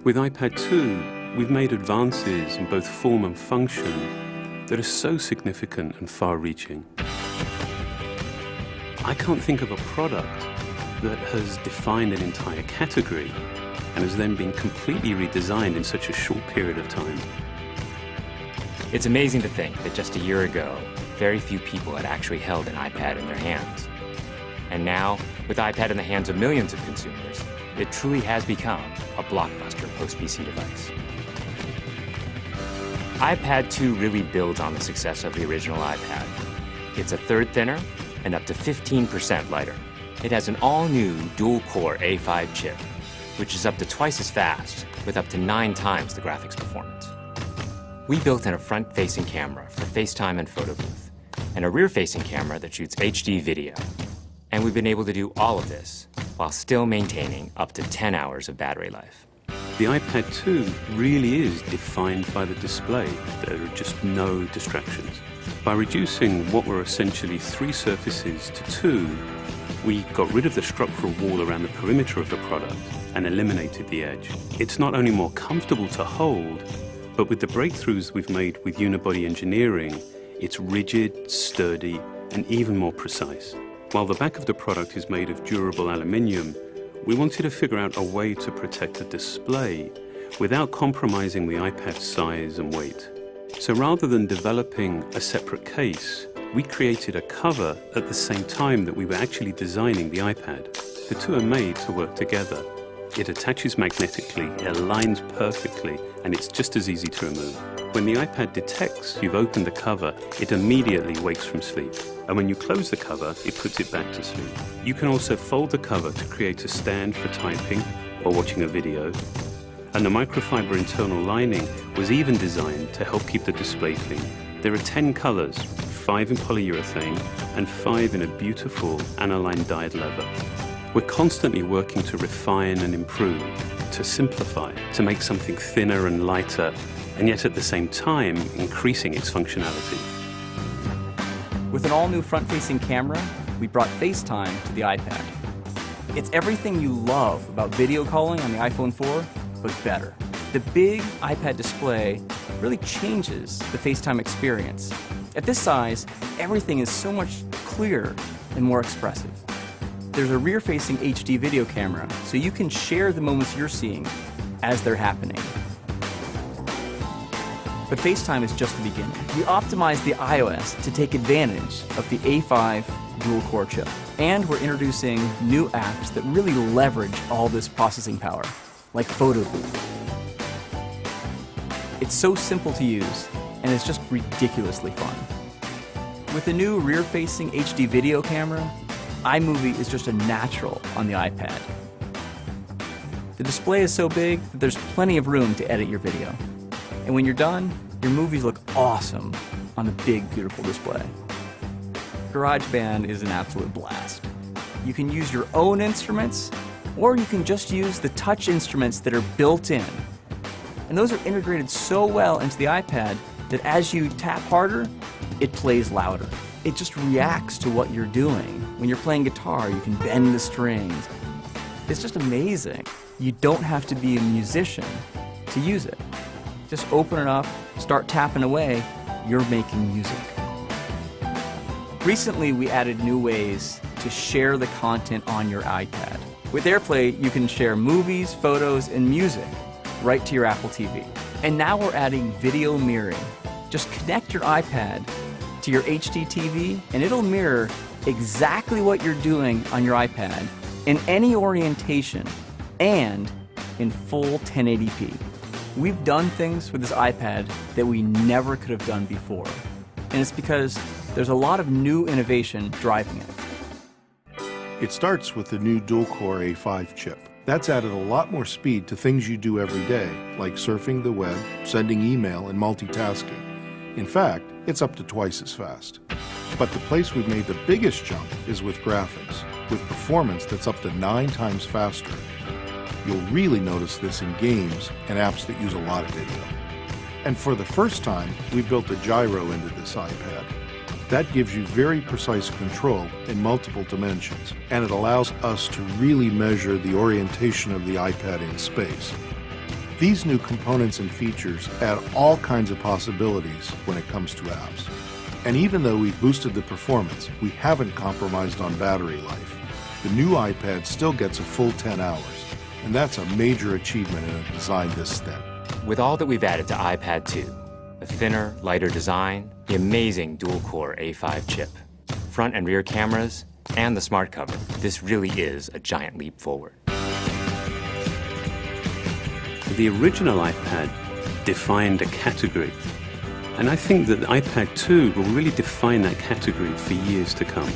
With iPad 2, we've made advances in both form and function that are so significant and far-reaching. I can't think of a product that has defined an entire category and has then been completely redesigned in such a short period of time. It's amazing to think that just a year ago, very few people had actually held an iPad in their hands. And now, with iPad in the hands of millions of consumers, it truly has become a blockbuster post-PC device. iPad 2 really builds on the success of the original iPad. It's a third thinner and up to 15% lighter. It has an all-new dual-core A5 chip, which is up to twice as fast, with up to 9 times the graphics performance. We built in a front-facing camera for FaceTime and photo booth, and a rear-facing camera that shoots HD video. And we've been able to do all of this while still maintaining up to 10 hours of battery life. The iPad 2 really is defined by the display. There are just no distractions. By reducing what were essentially 3 surfaces to 2, we got rid of the structural wall around the perimeter of the product and eliminated the edge. It's not only more comfortable to hold, but with the breakthroughs we've made with unibody engineering, it's rigid, sturdy, and even more precise. While the back of the product is made of durable aluminium, we wanted to figure out a way to protect the display without compromising the iPad's size and weight. So rather than developing a separate case, we created a cover at the same time that we were actually designing the iPad. The two are made to work together. It attaches magnetically, it aligns perfectly, and it's just as easy to remove. When the iPad detects you've opened the cover, it immediately wakes from sleep. And when you close the cover, it puts it back to sleep. You can also fold the cover to create a stand for typing or watching a video. And the microfiber internal lining was even designed to help keep the display clean. There are 10 colors, 5 in polyurethane and 5 in a beautiful aniline dyed leather. We're constantly working to refine and improve, to simplify, to make something thinner and lighter, and yet at the same time, increasing its functionality. With an all-new front-facing camera, we brought FaceTime to the iPad. It's everything you love about video calling on the iPhone 4, but better. The big iPad display really changes the FaceTime experience. At this size, everything is so much clearer and more expressive. There's a rear-facing HD video camera, so you can share the moments you're seeing as they're happening. But FaceTime is just the beginning. We optimized the iOS to take advantage of the A5 dual-core chip. And we're introducing new apps that really leverage all this processing power, like Photo Booth. It's so simple to use, and it's just ridiculously fun. With the new rear-facing HD video camera, iMovie is just a natural on the iPad. The display is so big that there's plenty of room to edit your video. And when you're done, your movies look awesome on the big, beautiful display. GarageBand is an absolute blast. You can use your own instruments, or you can just use the touch instruments that are built in. And those are integrated so well into the iPad that as you tap harder, it plays louder. It just reacts to what you're doing. When you're playing guitar, you can bend the strings. It's just amazing. You don't have to be a musician to use it. Just open it up, start tapping away, you're making music. Recently, we added new ways to share the content on your iPad. With AirPlay, you can share movies, photos, and music right to your Apple TV. And now we're adding video mirroring. Just connect your iPad to your HD TV, and it'll mirror exactly what you're doing on your iPad in any orientation and in full 1080p. We've done things with this iPad that we never could have done before, and it's because there's a lot of new innovation driving it. It starts with the new dual-core A5 chip. That's added a lot more speed to things you do every day, like surfing the web, sending email, and multitasking. In fact, it's up to twice as fast. But the place we've made the biggest jump is with graphics, with performance that's up to 9 times faster. You'll really notice this in games and apps that use a lot of video. And for the first time, we've built a gyro into this iPad. That gives you very precise control in multiple dimensions, and it allows us to really measure the orientation of the iPad in space. These new components and features add all kinds of possibilities when it comes to apps. And even though we've boosted the performance, we haven't compromised on battery life. The new iPad still gets a full 10 hours, and that's a major achievement in a design this thin. With all that we've added to iPad 2, the thinner, lighter design, the amazing dual-core A5 chip, front and rear cameras, and the smart cover, this really is a giant leap forward. The original iPad defined a category, and I think that the iPad 2 will really define that category for years to come.